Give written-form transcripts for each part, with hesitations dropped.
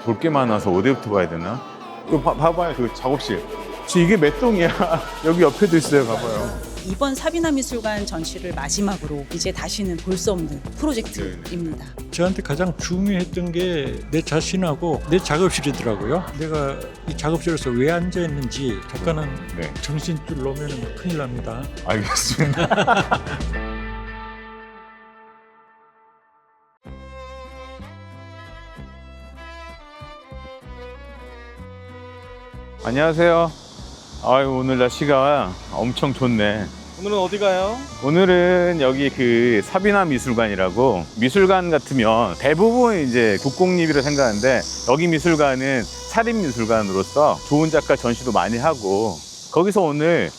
볼 게 많아서 어디부터 봐야 되나? 이거 봐봐요, 그 작업실. 지금 이게 몇 동이야? 여기 옆에도 있어요, 봐봐요. 이번 사비나 미술관 전시를 마지막으로 이제 다시는 볼 수 없는 프로젝트입니다. 저한테 가장 중요했던 게 내 자신하고 내 작업실이더라고요. 내가 이 작업실에서 왜 앉아 있는지 작가는 네. 정신줄 놓으면 큰일 납니다. 알겠습니다. 안녕하세요. 아유, 오늘 날씨가 엄청 좋네. 오늘은 어디 가요? 오늘은 여기 그 사비나 미술관이라고, 미술관 같으면 대부분 이제 국공립이라 생각하는데 여기 미술관은 사립미술관으로서 좋은 작가 전시도 많이 하고, 거기서 오늘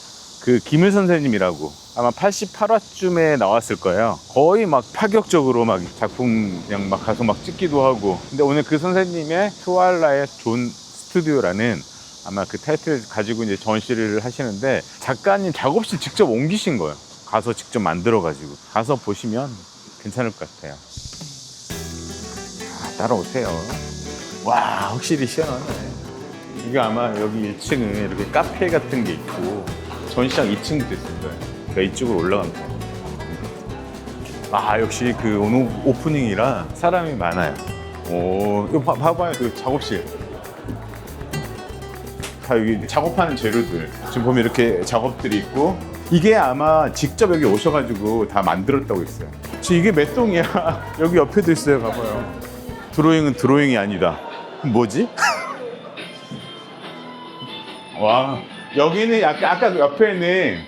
그 김일 선생님이라고 아마 88화쯤에 나왔을 거예요. 거의 막 파격적으로 막 작품 그냥 막 가서 막 찍기도 하고. 근데 오늘 그 선생님의 트와일라이트 존 스튜디오라는 아마 그 타이틀 가지고 이제 전시를 하시는데, 작가님 작업실 직접 옮기신 거예요. 가서 직접 만들어가지고. 가서 보시면 괜찮을 것 같아요. 자, 따라오세요. 와, 확실히 시원하네. 이게 아마 여기 1층은 이렇게 카페 같은 게 있고, 전시장 2층도 있을 거예요. 그러니까 이쪽으로 올라가면 돼요. 아, 역시 그 오늘 오프닝이라 사람이 많아요. 오, 이거 봐봐요, 그 작업실. 다 여기 작업하는 재료들 지금 보면 이렇게 작업들이 있고, 이게 아마 직접 여기 오셔가지고 다 만들었다고 했어요. 지금 이게 몇 동이야? 여기 옆에도 있어요, 봐봐요. 드로잉은 드로잉이 아니다. 뭐지? 와, 여기는 약간 아까 그 옆에는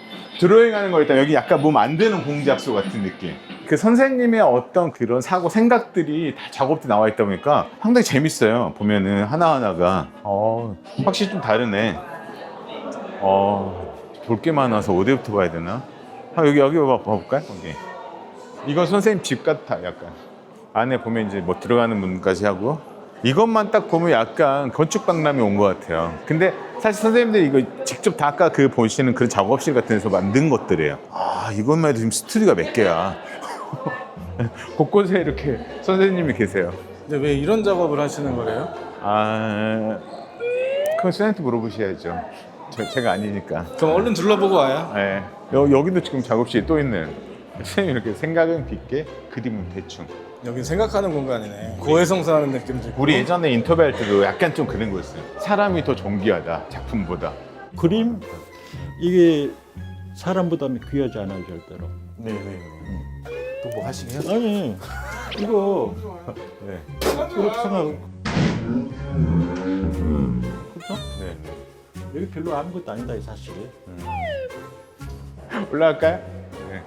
드로잉 하는 거 있다. 여기 약간 뭐 만드는 공작소 같은 느낌. 그 선생님의 어떤 그런 사고 생각들이 다 작업도 나와 있다 보니까 상당히 재밌어요. 보면은 하나하나가 확실히 좀 다르네. 볼 게 많아서 어디부터 봐야 되나? 여기 봐볼까요? 여기. 이건 선생님 집 같아. 약간 안에 보면 이제 뭐 들어가는 문까지 하고, 이것만 딱 보면 약간 건축 박람회 온 것 같아요. 근데 사실 선생님들이 이거 직접 다 아까 그 보시는 그런 작업실 같은 데서 만든 것들이에요. 아, 이것만 해도 지금 스튜디오가 몇 개야. 곳곳에 이렇게 선생님이 계세요. 근데 왜 이런 작업을 하시는 거래요? 아, 그건 선생님한테 물어보셔야죠. 제가 아니니까. 그럼 얼른 둘러보고 와요. 네. 여기도 지금 작업실이 또 있네요. 선생님 이렇게 생각은 깊게, 그림은 대충. 여긴 생각하는 공간이네. 고해성사하는 느낌도 있고. 우리 예전에 인터뷰할 때도 약간 좀 그런 거였어요. 사람이 더 존귀하다, 작품보다. 그림 이게 사람보다 귀하지 않아요, 절대로. 네네. 또 뭐 하시게요? 아니 이거 네. 이렇게 생각. 그렇죠? 네. 여기 별로 아무것도 아니다 이 사실. 올라갈까요? 네.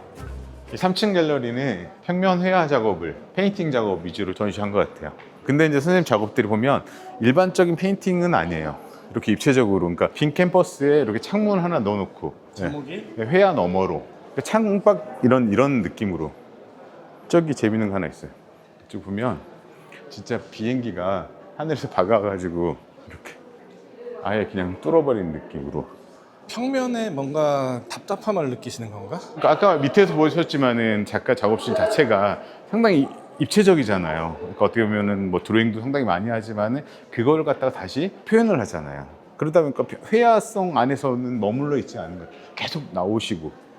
이 3층 갤러리는 평면 회화 작업을, 페인팅 작업 위주로 전시한 것 같아요. 근데 이제 선생님 작업들이 보면 일반적인 페인팅은 아니에요. 이렇게 입체적으로, 그러니까 빈 캔버스에 이렇게 창문 하나 넣어놓고, 제목이? 네. 회화 너머로 창밖 이런 느낌으로. 저기 재밌는 거 하나 있어요. 이쪽 보면 진짜 비행기가 하늘에서 박아가지고 이렇게 아예 그냥 뚫어버린 느낌으로. 평면에 뭔가 답답함을 느끼시는 건가? 그러니까 아까 밑에서 보셨지만은 작가 작업실 자체가 상당히 입체적이잖아요. 그러니까 어떻게 보면은 뭐 드로잉도 상당히 많이 하지만은 그걸 갖다가 다시 표현을 하잖아요. 그러다 보니까 회화성 안에서는 머물러 있지 않은 거예요. 계속 나오시고.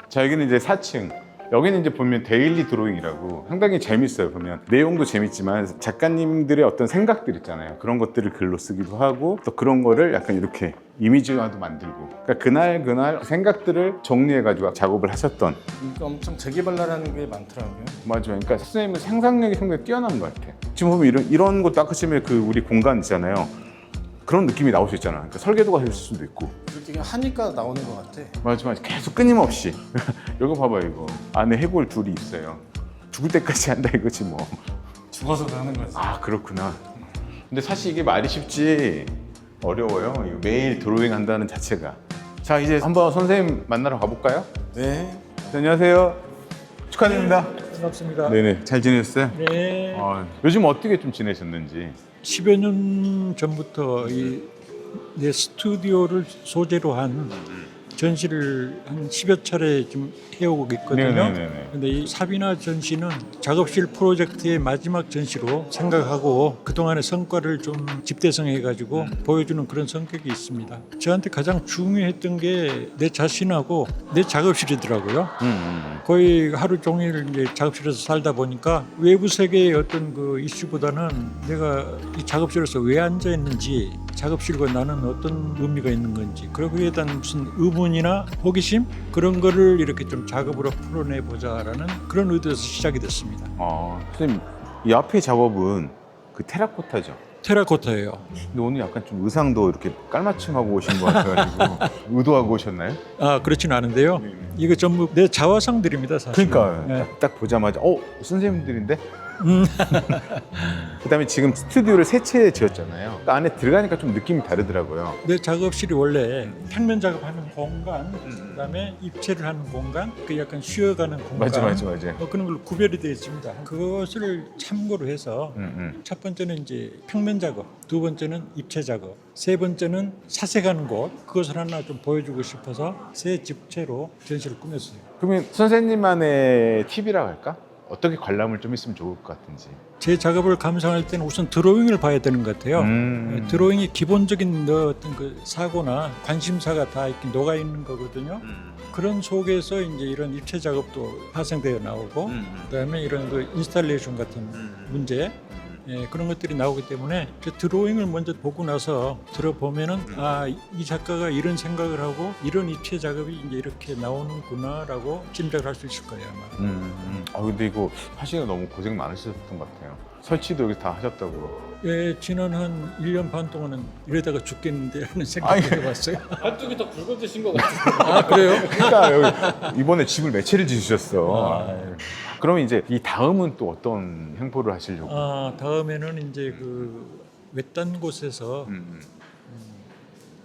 자, 여기는 이제 4층. 여기는 이제 보면 데일리 드로잉이라고 상당히 재밌어요. 보면 내용도 재밌지만 작가님들의 어떤 생각들 있잖아요. 그런 것들을 글로 쓰기도 하고, 또 그런 거를 약간 이렇게 이미지화도 만들고, 그러니까 그날 생각들을 정리해가지고 작업을 하셨던. 그러니까 엄청 재개발라는 게 많더라고요. 맞아요. 그러니까 선생님은 상상력이 상당히 뛰어난 것 같아요. 지금 보면 이런 것도 아까 처음에 그 우리 공간 있잖아요. 그런 느낌이 나올 수 있잖아. 그러니까 설계도가 될 수도 있고. 이렇게 하니까 나오는 것 같아. 맞아. 계속 끊임없이. 이거 봐봐요, 이거. 안에 해골 둘이 있어요. 죽을 때까지 한다 이거지 뭐. 죽어서도 하는 거지. 아, 그렇구나. 근데 사실 이게 말이 쉽지 어려워요. 이거 매일 드로잉 한다는 자체가. 자, 이제 한번 선생님 만나러 가볼까요? 네. 안녕하세요. 축하드립니다. 반갑습니다. 네네. 잘 지내셨어요? 네. 요즘 어떻게 좀 지내셨는지. 10여 년 전부터 내 스튜디오를 소재로 한 전시를 한 10여 차례 좀 해오고 있거든요. 네네네네. 근데 이 사비나 전시는 작업실 프로젝트의 마지막 전시로 생각하고 그동안의 성과를 좀 집대성해가지고 보여주는 그런 성격이 있습니다. 저한테 가장 중요했던 게 내 자신하고 내 작업실이더라고요. 거의 하루 종일 이제 작업실에서 살다 보니까 외부 세계의 어떤 그 이슈보다는 내가 이 작업실에서 왜 앉아 있는지, 작업실과 나는 어떤 의미가 있는 건지, 그리고 그에 대한 무슨 의문이나 호기심 그런 거를 이렇게 좀 작업으로 풀어내보자라는 그런 의도에서 시작이 됐습니다. 선생님, 이 앞에 작업은 그 테라코타죠? 테라코타예요. 근데 오늘 약간 좀 의상도 이렇게 깔맞춤하고 오신 것 같아가지고 의도하고 오셨나요? 아, 그렇지는 않은데요. 이거 전부 내 자화상들입니다, 사실. 그러니까 네. 딱 보자마자 선생님들인데? 그다음에 지금 스튜디오를 세 채 지었잖아요. 그 안에 들어가니까 좀 느낌이 다르더라고요. 내 작업실이 원래 평면 작업하는 공간, 그다음에 입체를 하는 공간, 그 약간 쉬어가는 공간. 맞아. 그런 걸로 구별이 되어 있습니다. 그것을 참고로 해서 첫 번째는 이제 평면 작업, 두 번째는 입체 작업, 세 번째는 사색하는 곳, 그것을 하나 좀 보여주고 싶어서 세 집체로 전시를 꾸몄어요. 그러면 선생님만의 팁이라고 할까? 어떻게 관람을 좀 했으면 좋을 것 같은지. 제 작업을 감상할 때는 우선 드로잉을 봐야 되는 것 같아요. 드로잉이 기본적인 어떤 그 사고나 관심사가 다 이렇게 녹아 있는 거거든요. 그런 속에서 이제 이런 입체 작업도 파생되어 나오고, 그다음에 이런 그 인스탈레이션 같은 문제, 그런 것들이 나오기 때문에 그 드로잉을 먼저 보고 나서 들어보면은 이 작가가 이런 생각을 하고 이런 입체 작업이 이제 이렇게 나오는구나라고 짐작을 할 수 있을 거예요, 아마. 근데 이거 하시기가 너무 고생 많으셨던 것 같아요. 설치도 여기 다 하셨다고. 예, 지난 한 1년 반 동안은 이러다가 죽겠는데 하는 생각이 해봤어요. 한쪽이 더 굵어지신 것 같아요. 아, 그래요? 그러니까 여기 이번에 집을 몇 채를 지으셨어. 그러면 이제 이 다음은 또 어떤 행보를 하시려고? 다음에는 이제 그 외딴 곳에서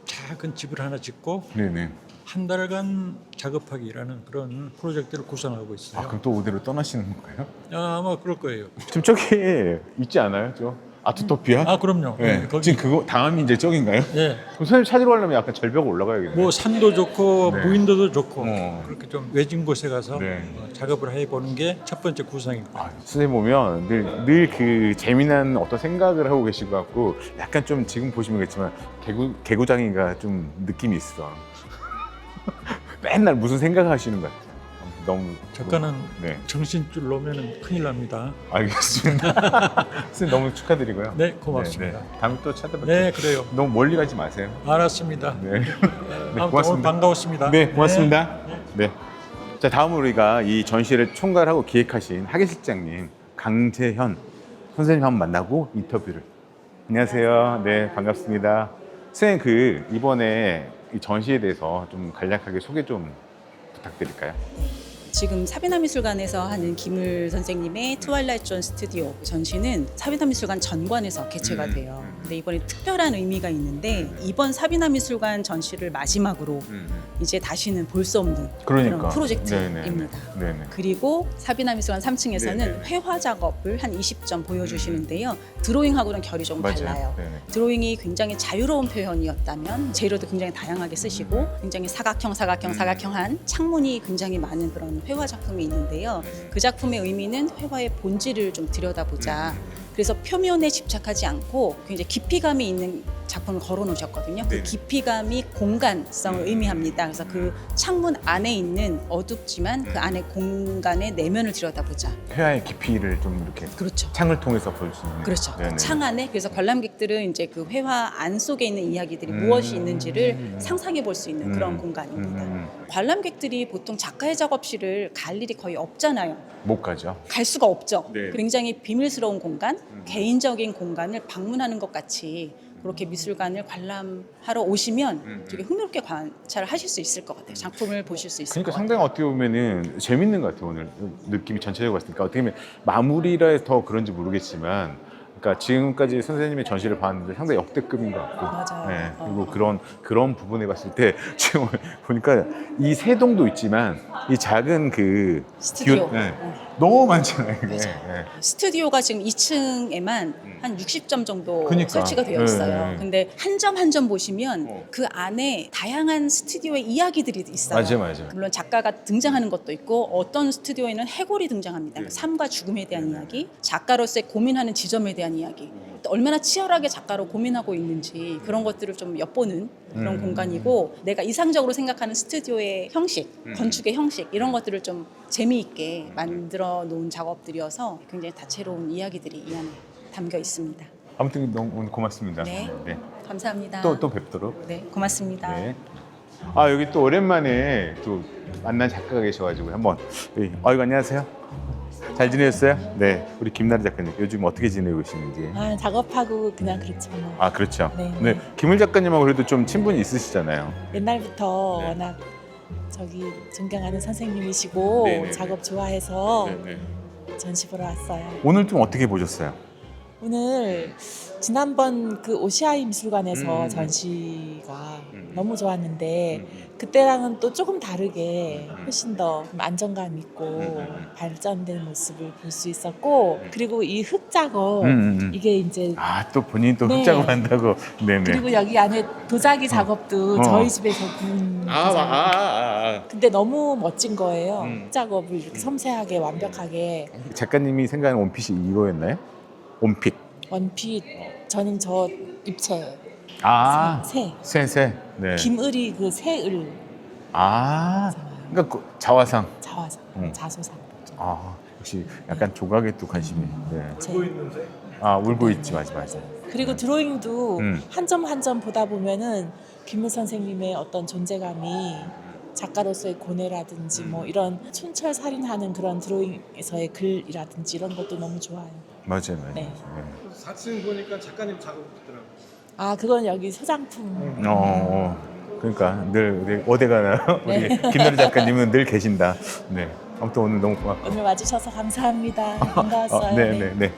작은 집을 하나 짓고 네네. 한 달간 작업하기라는 그런 프로젝트를 구상하고 있어요. 그럼 또 오대로 떠나시는 건가요? 아마 그럴 거예요. 지금 저기 있지 않아요? 아트토피아? 그럼요. 네. 거기 지금 그거 다음이 이제 저긴가요? 예, 그럼 선생님 찾으러 가려면 약간 절벽 올라가야겠네요. 뭐 산도 좋고 네. 무인도도 좋고 그렇게 좀 외진 곳에 가서 네. 작업을 해보는 게 첫 번째 구상입니다. 선생님 보면 늘 그 재미난 어떤 생각을 하고 계신 것 같고 약간 좀 지금 보시면 그렇지만 개구장이가 좀 느낌이 있어. 맨날 무슨 생각을 하시는 것 같아요. 너무 작가는 네. 정신줄 놓으면 큰일 납니다. 알겠습니다. 선생님 너무 축하드리고요. 네, 고맙습니다. 다음에 또 찾아뵐게요. 네, 그래요. 너무 멀리 가지 마세요. 알았습니다. 네. 아무튼 오늘 반가웠습니다. 네, 고맙습니다. 네. 자, 다음으로 우리가 이 전시를 총괄하고 기획하신 학예실장님 강재현 선생님 한번 만나고 인터뷰를. 안녕하세요. 네, 반갑습니다. 선생님 이번에 이 전시에 대해서 좀 간략하게 소개 좀 부탁드릴까요? 지금 사비나미술관에서 하는 김을 선생님의 트와일라이트 존 스튜디오 전시는 사비나미술관 전관에서 개최가 돼요. 근데 이번에 특별한 의미가 있는데 이번 사비나미술관 전시를 마지막으로 이제 다시는 볼 수 없는 그런 프로젝트입니다. 네네. 그리고 사비나미술관 3층에서는 네네. 회화 작업을 한 20점 보여주시는데요. 드로잉하고는 결이 좀 달라요. 네네. 드로잉이 굉장히 자유로운 표현이었다면 재료도 굉장히 다양하게 쓰시고 굉장히 사각형한 창문이 굉장히 많은 그런 회화 작품이 있는데요. 그 작품의 의미는 회화의 본질을 좀 들여다보자. 그래서 표면에 집착하지 않고 굉장히 깊이감이 있는 작품을 걸어 놓으셨거든요. 그 네네. 깊이감이 공간성을 의미합니다. 그래서 그 창문 안에 있는 어둡지만 그 안에 공간의 내면을 들여다보자. 회화의 깊이를 좀 이렇게 그렇죠. 창을 통해서 볼 수 있는. 그렇죠. 네네. 창 안에 그래서 관람객들은 이제 그 회화 안 속에 있는 이야기들이 무엇이 있는지를 상상해 볼 수 있는 그런 공간입니다. 관람객들이 보통 작가의 작업실을 갈 일이 거의 없잖아요. 못 가죠. 갈 수가 없죠. 네. 굉장히 비밀스러운 공간, 개인적인 공간을 방문하는 것 같이 그렇게 미술관을 관람하러 오시면 되게 흥미롭게 관찰을 하실 수 있을 것 같아요. 작품을 보실 수 있을 그러니까 것 같아요. 상당히 어떻게 보면은 재밌는 것 같아요. 오늘 느낌이 전체적으로 봤을 때. 그러니까 어떻게 보면 마무리라 해서 더 그런지 모르겠지만 그러니까 지금까지 선생님의 전시를 봤는데 상당히 역대급인 것 같고. 맞아요. 네. 그리고 그런 부분에 봤을 때 지금 보니까 이 세동도 있지만 이 작은 그 스튜디오. 너무 많잖아요. 이게. 맞아요. 네. 스튜디오가 지금 2층에만 한 60점 정도 그러니까. 설치가 되어 있어요. 네. 근데 한 점 한 점 보시면 그 안에 다양한 스튜디오의 이야기들이 있어요. 맞아요. 물론 작가가 등장하는 것도 있고 어떤 스튜디오에는 해골이 등장합니다. 삶과 죽음에 대한 이야기, 작가로서의 고민하는 지점에 대한 이야기, 또 얼마나 치열하게 작가로 고민하고 있는지 그런 것들을 좀 엿보는 그런 공간이고 내가 이상적으로 생각하는 스튜디오의 형식, 건축의 형식 이런 것들을 좀 재미있게 만들어 놓은 작업들이어서 굉장히 다채로운 이야기들이 이 안에 담겨 있습니다. 아무튼 너무 오늘 고맙습니다. 네. 감사합니다. 또 뵙도록. 네, 고맙습니다. 네. 아 여기 또 오랜만에 또 만난 작가가 계셔가지고 한번 여기. 아이고 안녕하세요. 잘 지내셨어요? 네. 우리 김나래 작가님 요즘 어떻게 지내고 계시는지. 아, 작업하고 그냥 그렇죠. 뭐. 아 그렇죠. 네. 김을 작가님하고 그래도 좀 친분이 있으시잖아요. 옛날부터 네. 워낙 저기 존경하는 선생님이시고 네네네. 작업 좋아해서 네. 전시 보러 왔어요. 오늘 좀 어떻게 보셨어요? 오늘 지난번 그 오시아이 미술관에서 음. 전시가 음. 너무 좋았는데 그때랑은 또 조금 다르게 훨씬 더 안정감 있고 발전된 모습을 볼 수 있었고 그리고 이 흙 작업 이게 이제 아또 본인 또 네. 흑작업 한다고. 네네. 그리고 여기 안에 도자기 작업도 어. 저희 집에서 본 도자기. 근데 너무 멋진 거예요. 흙 작업을 이렇게 섬세하게 완벽하게 작가님이 생각하는 원핏이 이거였나요? 원핏. 원핏 저는 저 입체 아 새 네. 김을이 그 새을 아 그러니까 그 자화상. 자화상 자소상 아 역시 약간 조각에 또 관심이. 네. 제. 아 울고 있지 맞아. 그리고 드로잉도 음. 한 점 한 점 보다 보면은 김을 선생님의 어떤 존재감이 작가로서의 고뇌라든지 뭐 이런 촌철살인하는 그런 드로잉에서의 글이라든지 이런 것도 너무 좋아요. 맞아요. 네. 4층 보니까 작가님 작업했더라고요. 아 그건 여기 소장품. 그러니까 늘 우리 어디 가나 네. 우리 김나래 작가님은 늘 계신다. 네. 아무튼 오늘 너무 고맙고. 오늘 와주셔서 감사합니다. 반가웠어요. 네네네.